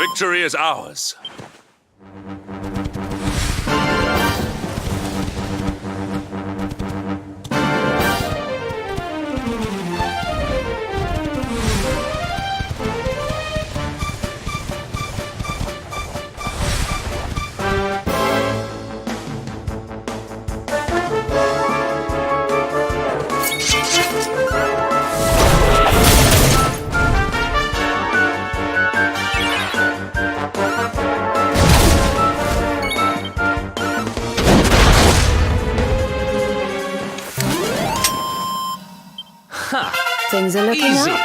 Victory is ours. Things are looking Easy. up.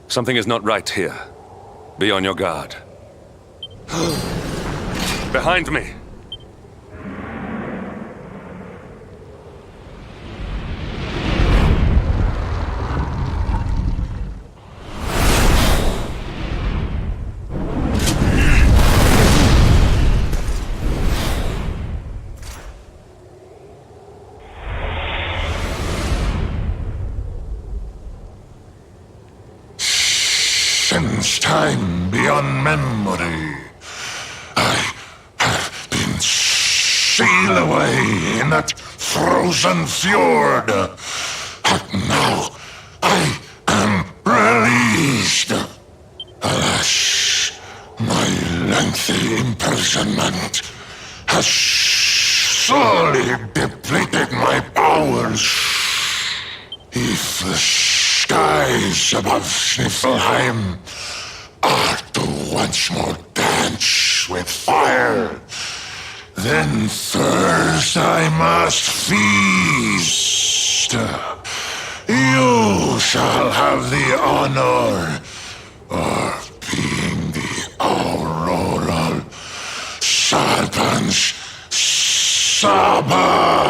Something is not right here. Be on your guard. Behind me! Since time beyond memory, I have been sealed away in that frozen fjord. But now I am released. Alas, my lengthy imprisonment has sorely depleted my powers. If the skies above Sniffelheim are to once more dance with fire, then first I must feast. You shall have the honor of being the auroral serpent's sabbath.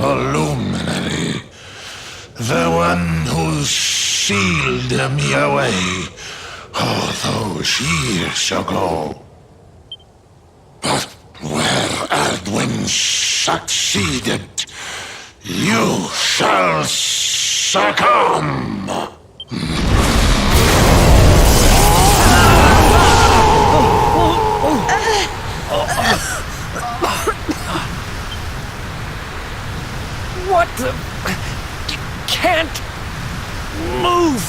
the luminary, the one who sealed me away all those years ago. But where Edwin succeeded, you shall succumb. What the... Can't move.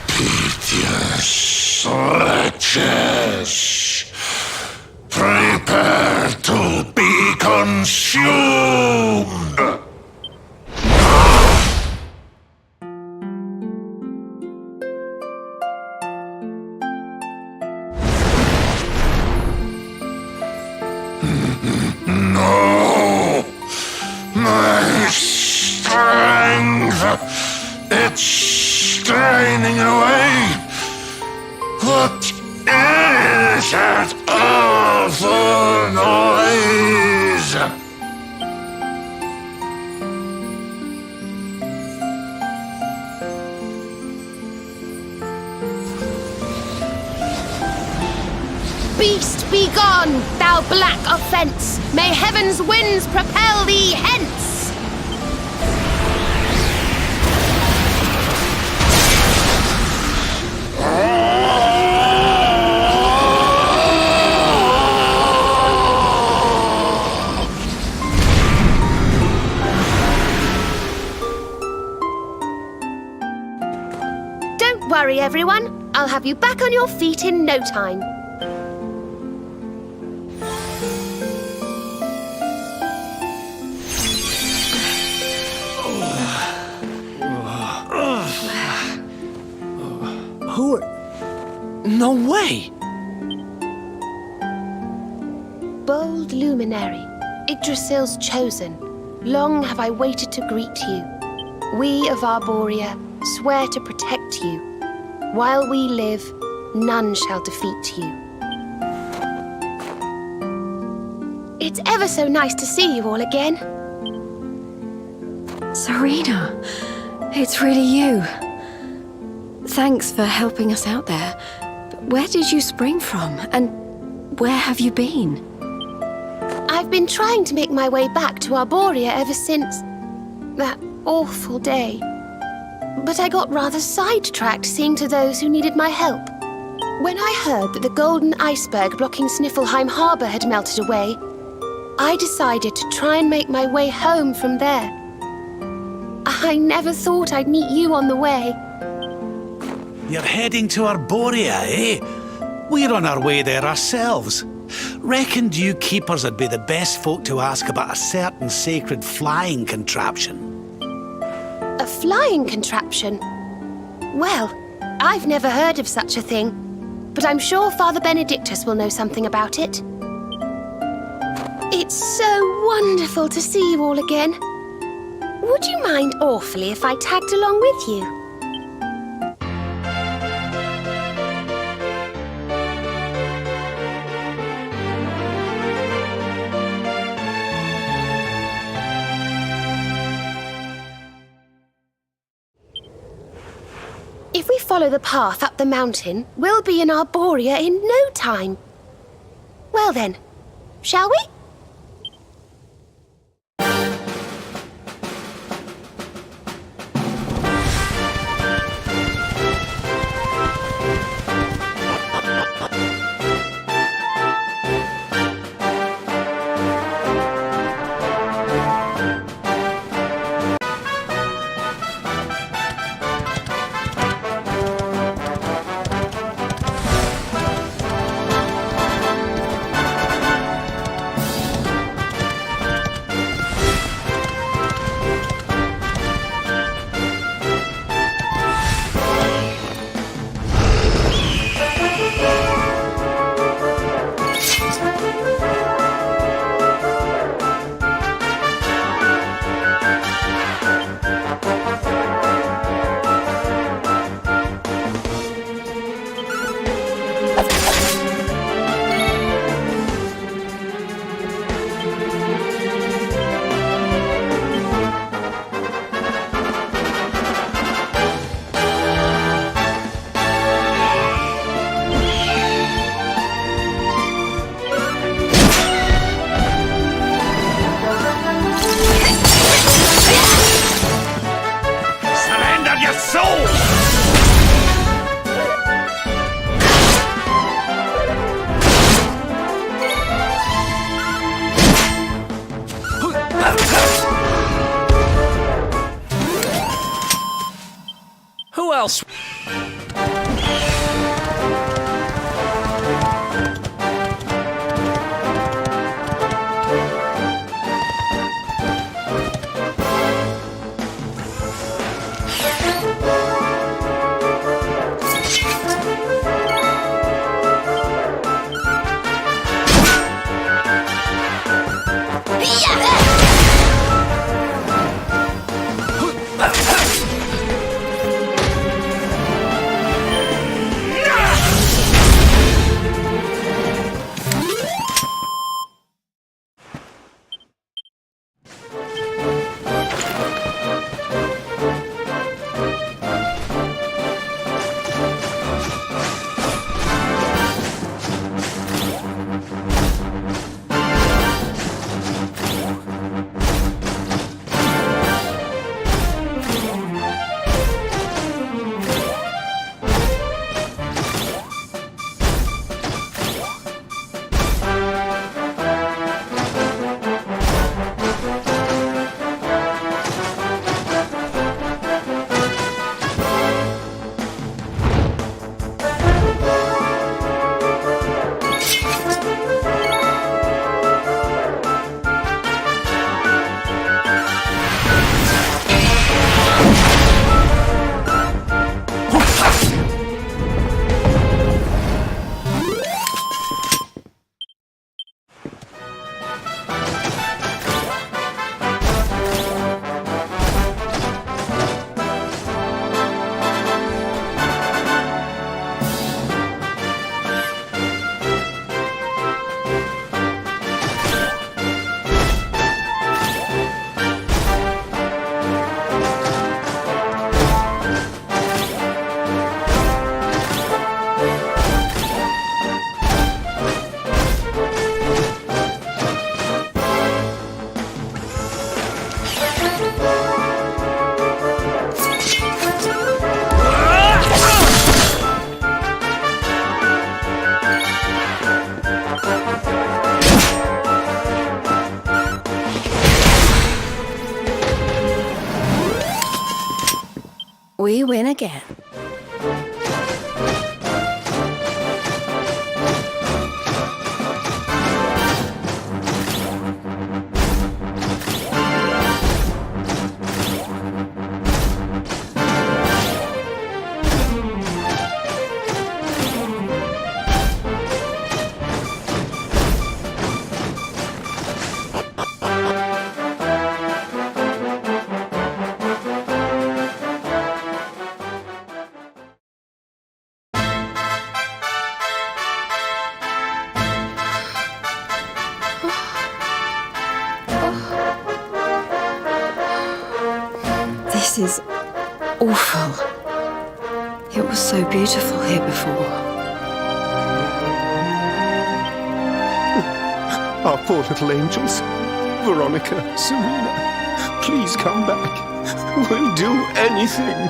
Piteous wretches, prepare to be consumed. No, my strength, it's straining away. What is that awful noise? Beast, be gone, thou black offence! May heaven's winds propel thee hence! Don't worry, everyone. I'll have you back on your feet in no time. Who? No way! Bold luminary, Yggdrasil's chosen, long have I waited to greet you. We of Arboria swear to protect you. While we live, none shall defeat you. It's ever so nice to see you all again. Serena, it's really you. Thanks for helping us out there. But where did you spring from? And where have you been? I've been trying to make my way back to Arboria ever since that awful day. But I got rather sidetracked seeing to those who needed my help. When I heard that the golden iceberg blocking Sniffelheim Harbour had melted away, I decided to try and make my way home from there. I never thought I'd meet you on the way. You're heading to Arboria, eh? We're on our way there ourselves. Reckoned you keepers would be the best folk to ask about a certain sacred flying contraption. A flying contraption? Well, I've never heard of such a thing, but I'm sure Father Benedictus will know something about it. It's so wonderful to see you all again. Would you mind awfully if I tagged along with you? If we follow the path up the mountain, we'll be in Arboria in no time. Well then, shall we? soul! Who else? We win again. This is awful. It was so beautiful here before. Our poor little angels. Veronica, Serena, please come back. We'll do anything.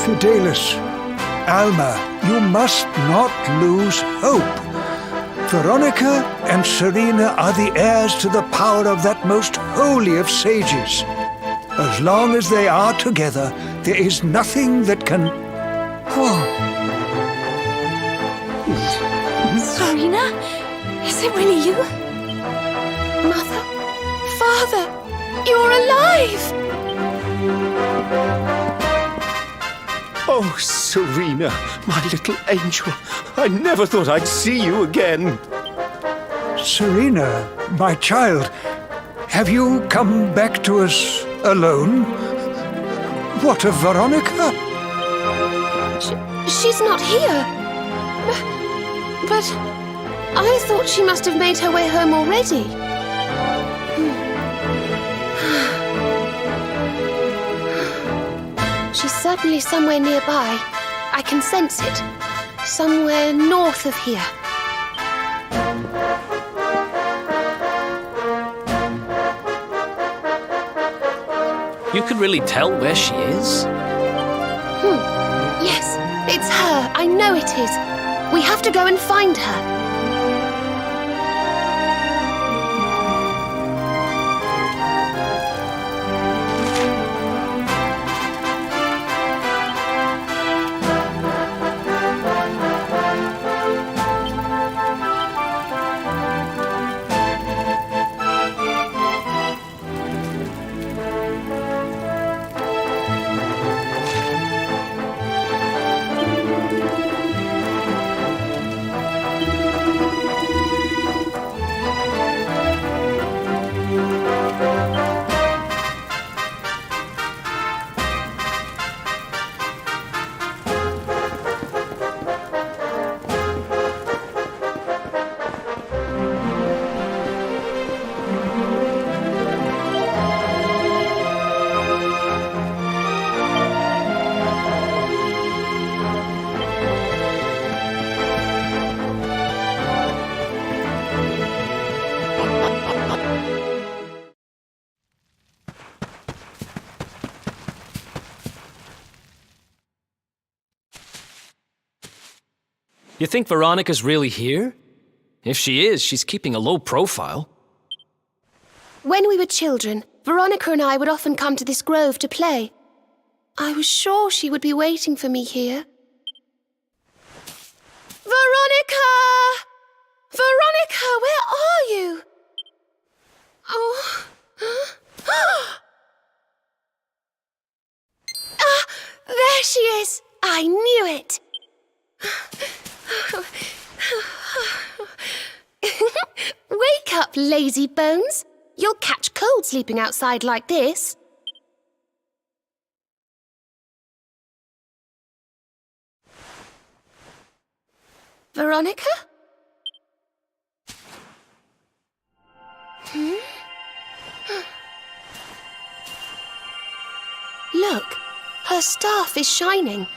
Fidelis, Alma, you must not lose hope. Veronica and Serena are the heirs to the power of that most holy of sages. As long as they are together, there is nothing that can... Oh. Serena? Is it really you? Mother? Father? You're alive! Oh, Serena, my little angel. I never thought I'd see you again. Serena, my child, have you come back to us alone? What of Veronica? She's not here. But I thought she must have made her way home already. She's certainly somewhere nearby. I can sense it. Somewhere north of here. You could really tell where she is. know it is. We have to go and find her. You think Veronica's really here? If she is, she's keeping a low profile. When we were children, Veronica and I would often come to this grove to play. I was sure she would be waiting for me here. Veronica! Veronica, where are you? Oh. Ah, there she is. I knew it. Wake up, lazy bones. You'll catch cold sleeping outside like this. Veronica? Look, her staff is shining,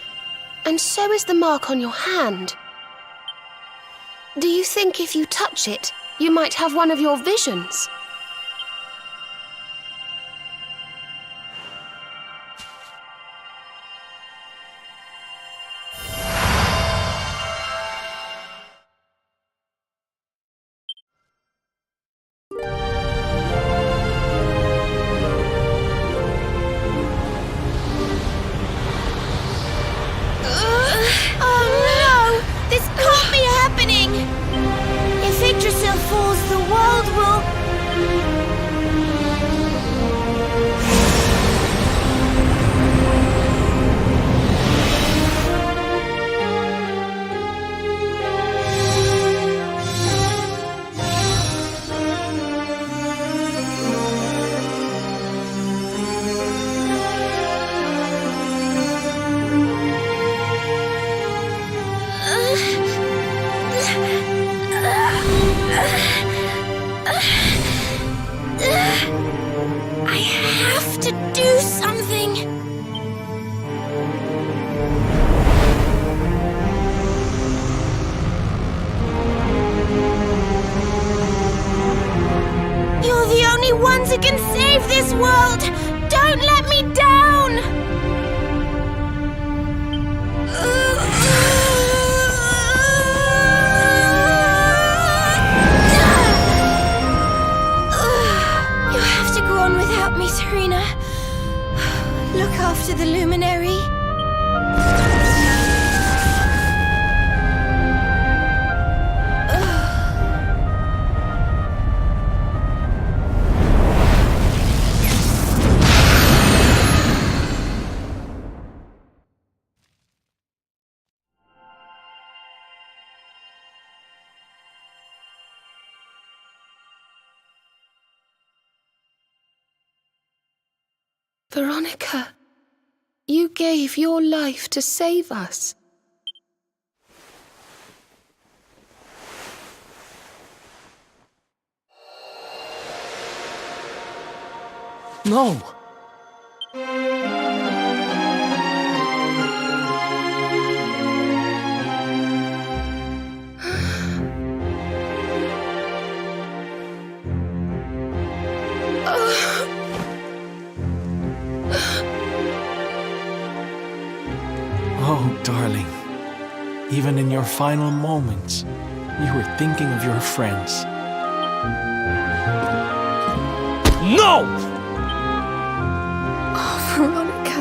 and so is the mark on your hand. Do you think if you touch it, you might have one of your visions? Ones who can save this world! Don't let me down! You'll have to go on without me, Serena. Look after the luminary. Veronica, you gave your life to save us. No! Oh, darling. Even in your final moments, you were thinking of your friends. No! Oh, Veronica.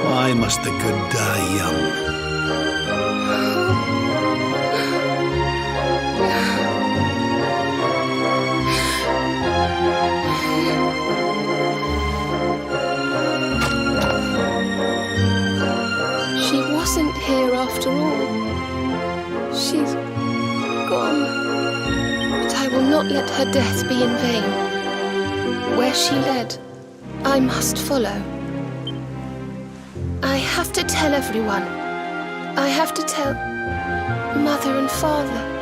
Why must the good die young? She wasn't here after all. She's gone. But I will not let her death be in vain. Where she led, I must follow. I have to tell everyone. I have to tell Mother and Father.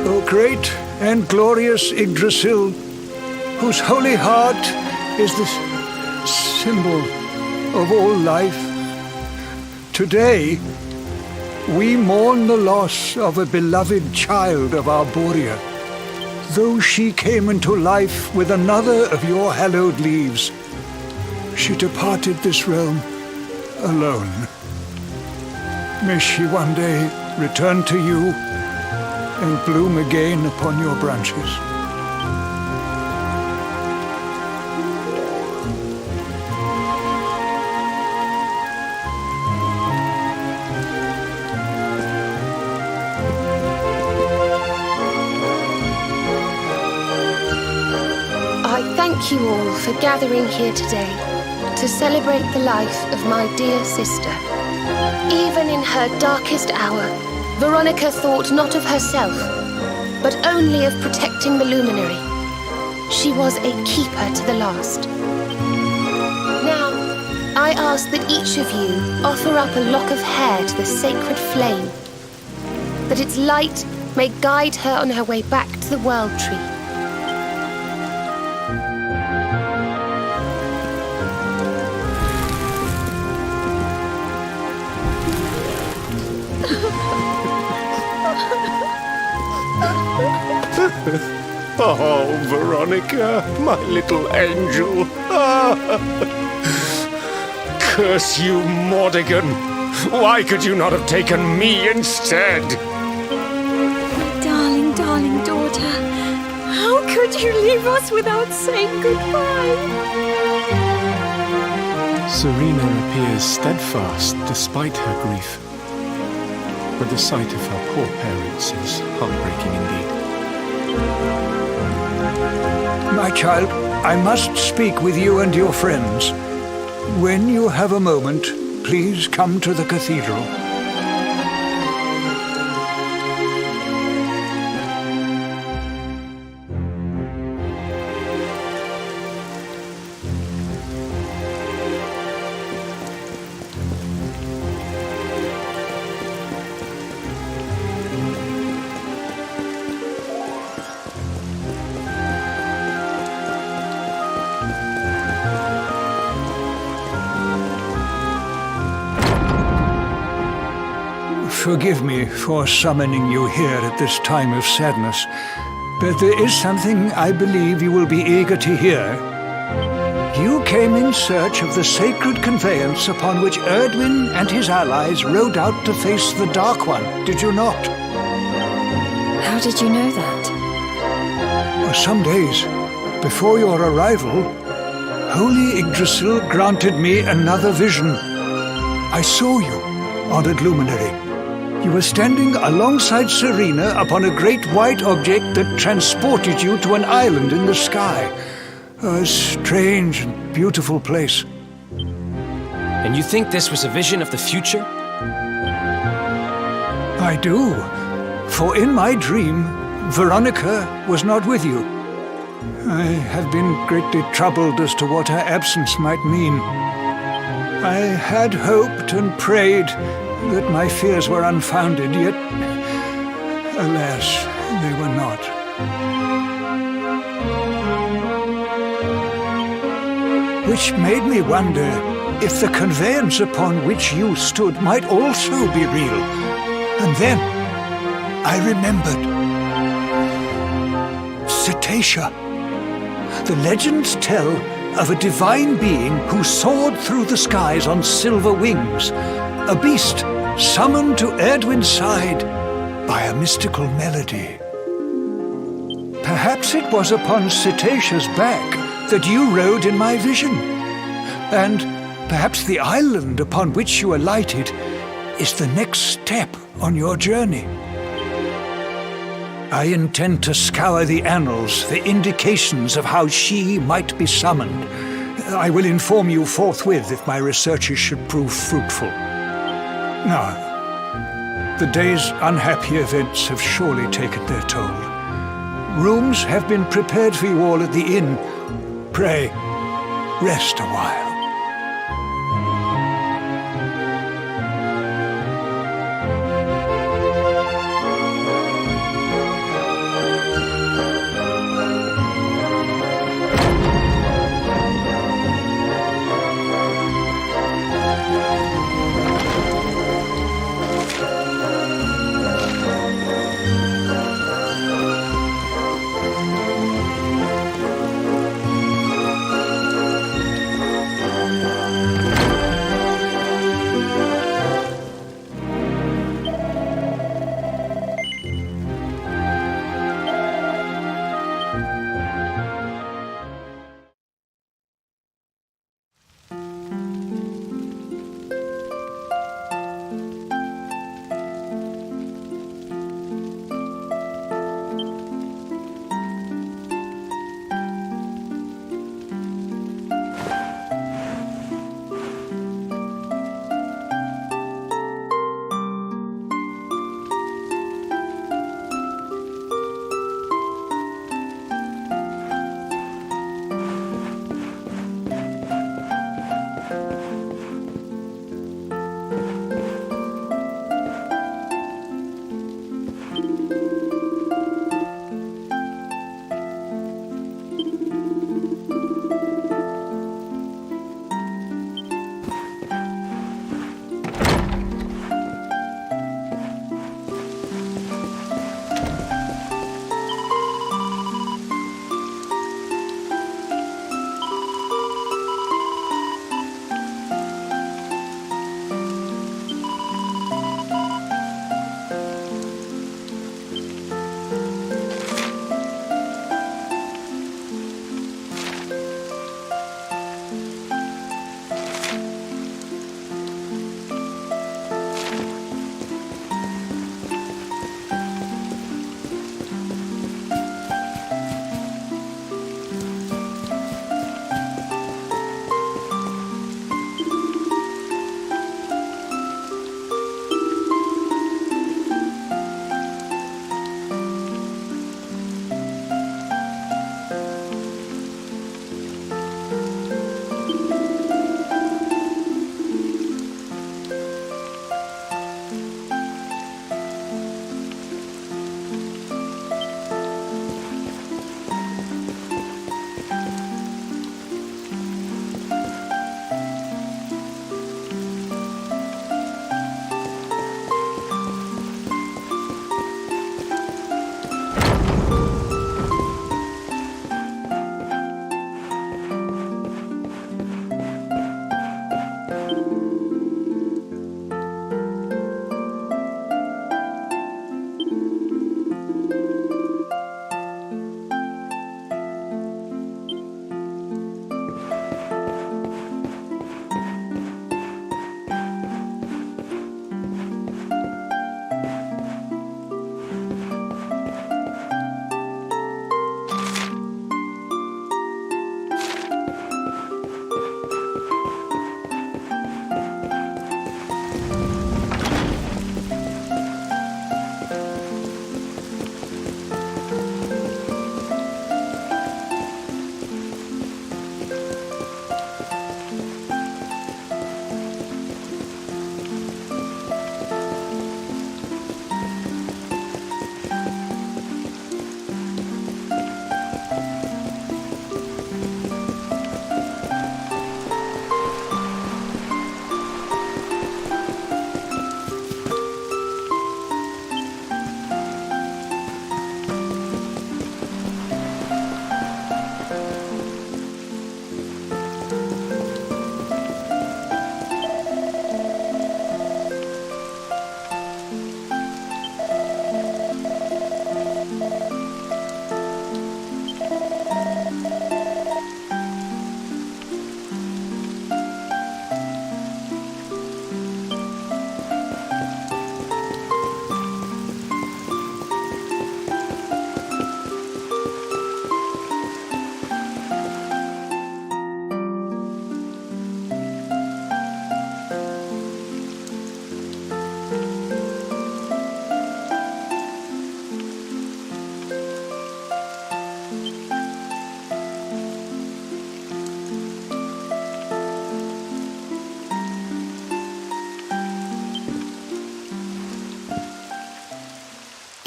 O great and glorious Yggdrasil, whose holy heart is the symbol of all life, today we mourn the loss of a beloved child of Arboria. Though she came into life with another of your hallowed leaves, she departed this realm alone. May she one day return to you and bloom again upon your branches. I thank you all for gathering here today to celebrate the life of my dear sister. Even in her darkest hour, Veronica thought not of herself, but only of protecting the luminary. She was a keeper to the last. Now, I ask that each of you offer up a lock of hair to the sacred flame, that its light may guide her on her way back to the World Tree. Oh, Veronica, my little angel. Curse you, Mordigan. Why could you not have taken me instead? My darling, darling daughter. How could you leave us without saying goodbye? Serena appears steadfast despite her grief. But the sight of her poor parents is heartbreaking indeed. My child, I must speak with you and your friends. When you have a moment, please come to the cathedral. Forgive me for summoning you here at this time of sadness, but there is something I believe you will be eager to hear. You came in search of the sacred conveyance upon which Erdwin and his allies rode out to face the Dark One, did you not? How did you know that? Some days before your arrival, Holy Yggdrasil granted me another vision. I saw you, Honored Luminary. You were standing alongside Serena upon a great white object that transported you to an island in the sky. A strange and beautiful place. And you think this was a vision of the future? I do. For in my dream, Veronica was not with you. I have been greatly troubled as to what her absence might mean. I had hoped and prayed that my fears were unfounded, yet, alas, they were not. Which made me wonder if the conveyance upon which you stood might also be real. And then I remembered. Cetacea. The legends tell of a divine being who soared through the skies on silver wings, a beast summoned to Erdwin's side by a mystical melody. Perhaps it was upon Cetacea's back that you rode in my vision, and perhaps the island upon which you alighted is the next step on your journey. I intend to scour the annals for indications of how she might be summoned. I will inform you forthwith if my researches should prove fruitful. Now, the day's unhappy events have surely taken their toll. Rooms have been prepared for you all at the inn. Pray, rest a while.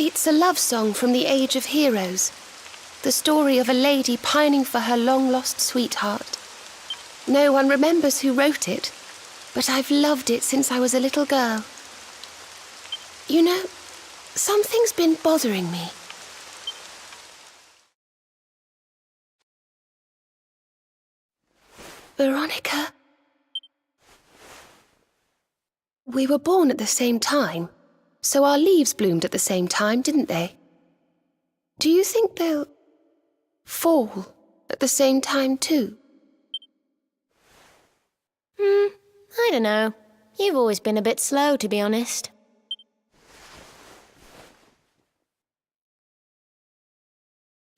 It's a love song from the Age of Heroes. The story of a lady pining for her long-lost sweetheart. No one remembers who wrote it, but I've loved it since I was a little girl. You know, something's been bothering me. Veronica? We were born at the same time, so our leaves bloomed at the same time, didn't they? Do you think they'll fall at the same time too? I don't know. You've always been a bit slow, to be honest.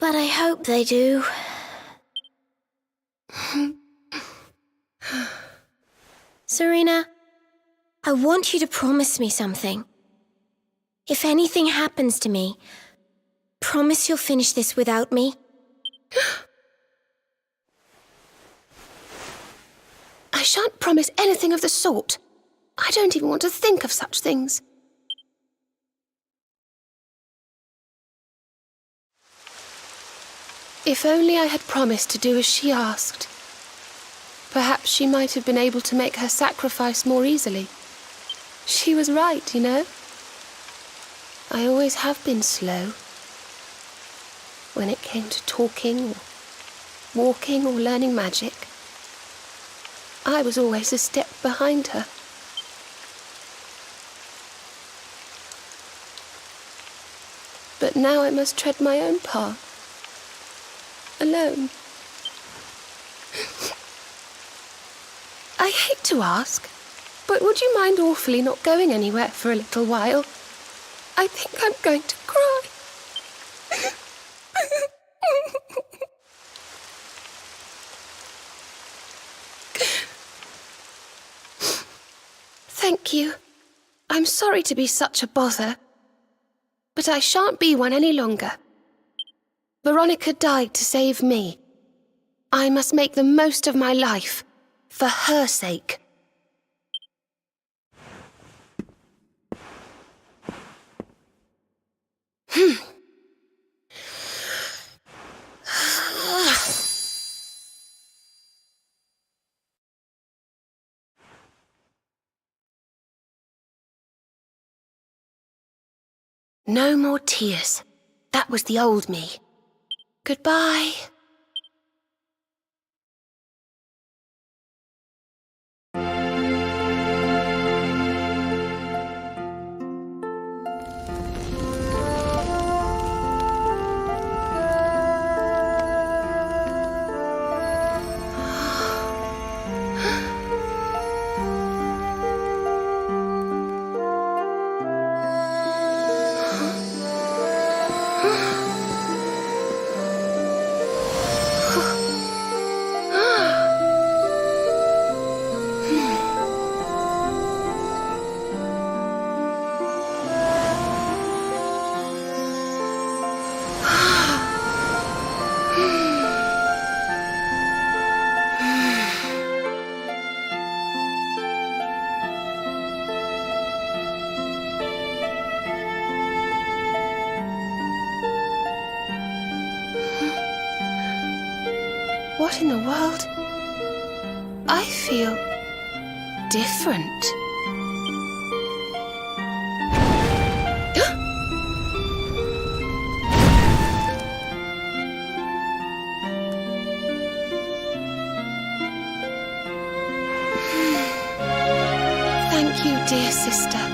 But I hope they do. Serena, I want you to promise me something. If anything happens to me, promise you'll finish this without me. I shan't promise anything of the sort. I don't even want to think of such things. If only I had promised to do as she asked. Perhaps she might have been able to make her sacrifice more easily. She was right, you know. I always have been slow. When it came to talking, or walking, or learning magic, I was always a step behind her. But now I must tread my own path. Alone. I hate to ask, but would you mind awfully not going anywhere for a little while? I think I'm going to cry. Thank you. I'm sorry to be such a bother, but I shan't be one any longer. Veronica died to save me. I must make the most of my life, for her sake. No more tears. That was the old me. Goodbye. What in the world? I feel different. Thank you, dear sister.